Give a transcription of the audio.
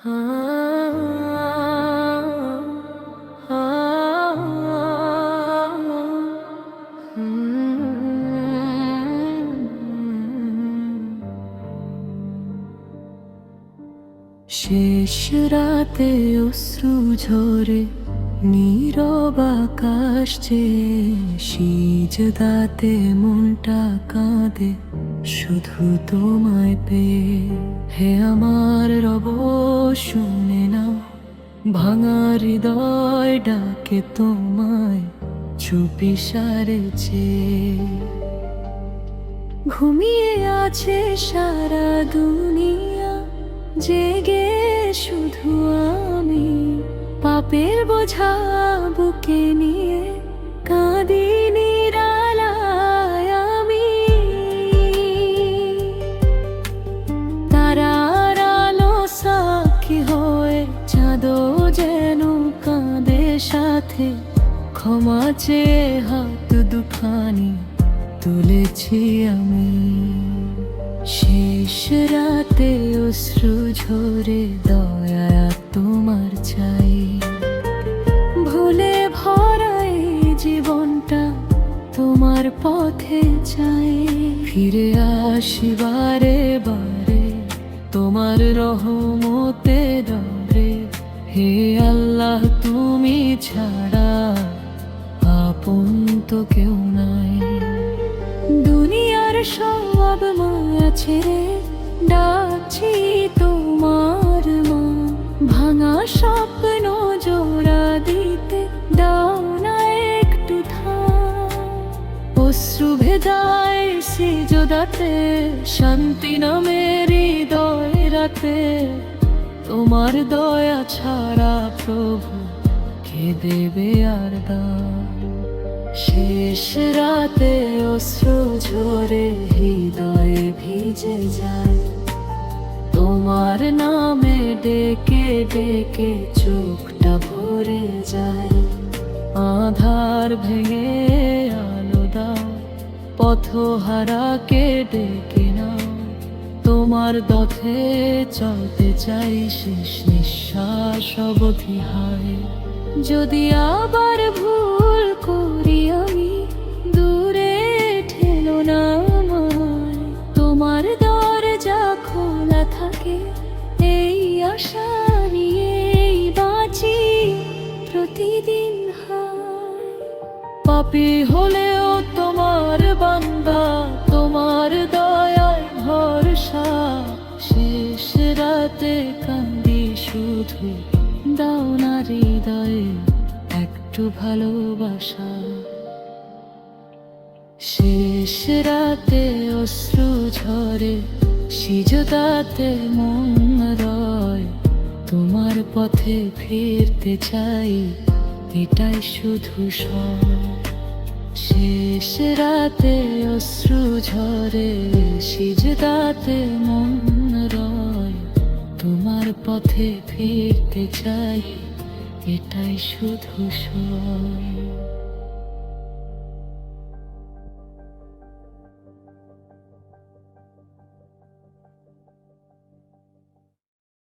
শেষ রাতে অশ্রু ঝরে নীরব আকাশ চেয়ে সিজদাতে মনটা কাঁদে শুধু তোমায় পেয়ে। হে আমার রব শুনে নাও, ভাঙা হৃদয় ডাকে তোমায় চুপিসারে চেয়ে। ঘুমিয়ে আছে সারা দুনিয়া, জেগে শুধু আমি পাপের বোঝা বুকে নিয়ে কাঁদি নিরালায় আমি। তারার আলো সাক্ষী হয়ে চাঁদও যেন কাঁদে সাথে, ক্ষমা চেয়ে হাত দুখানি তুলেছি আমি। শেষ রাতে অশ্রু ঝরে দয়া তোমার চাই, ভুলে ভরা এই জীবনটা তোমার পথে চাই। ফিরে আসি বারে বারে তোমার রহমতে ডরে। হে আল্লাহ তুমি ছাড়া আপন তো কেউ নাই। দুনিয়ার সব মায়া ছেড়ে ডাকছি তোমার মা, ভাঙা স্বপ্ন জোড়া দিতে দাও না একটু থাম। অশ্রু ভেদায় সিজদাতে শান্তি নামের হৃদয় রাতে, তোমার দয়া ছাড়া প্রভু কে দেবে আর দান। শেষ রাতে অশ্রু ঝরে হৃদয়ে ভিজে যায়, তোমার নামে ডেকে ডেকে চোখটা ভরে যায়। আধার ভেঙে আলো দাও, পথহারাকে ডেকে নাও। তোমার পথে চলতে চাই শেষ নিঃশ্বাস অবধি হায়। যদি আবার ভুল করি আমি দূরে ঠেলো না আমায়, তোমার দরজা খোলা থাকে এই আশা নিয়েই বাঁচি প্রতিদিন হায়। পাপী হলেও তোমার বান্দা, তোমার দয়ায় ভরসা। শেষ রাতে কান্দি শুধু দাও না হৃদয়ে একটু ভালোবাসা। শেষ রাতে অশ্রু ঝরে সিজদাতে মন রয়, তোমার পথে ফিরতে চাই এটাই শুধু সব। শেষ রাতে অশ্রু ঝরে সিজদাতে মন রয়, তোমার পথে ফিরতে চাই এটাই শুধু সব।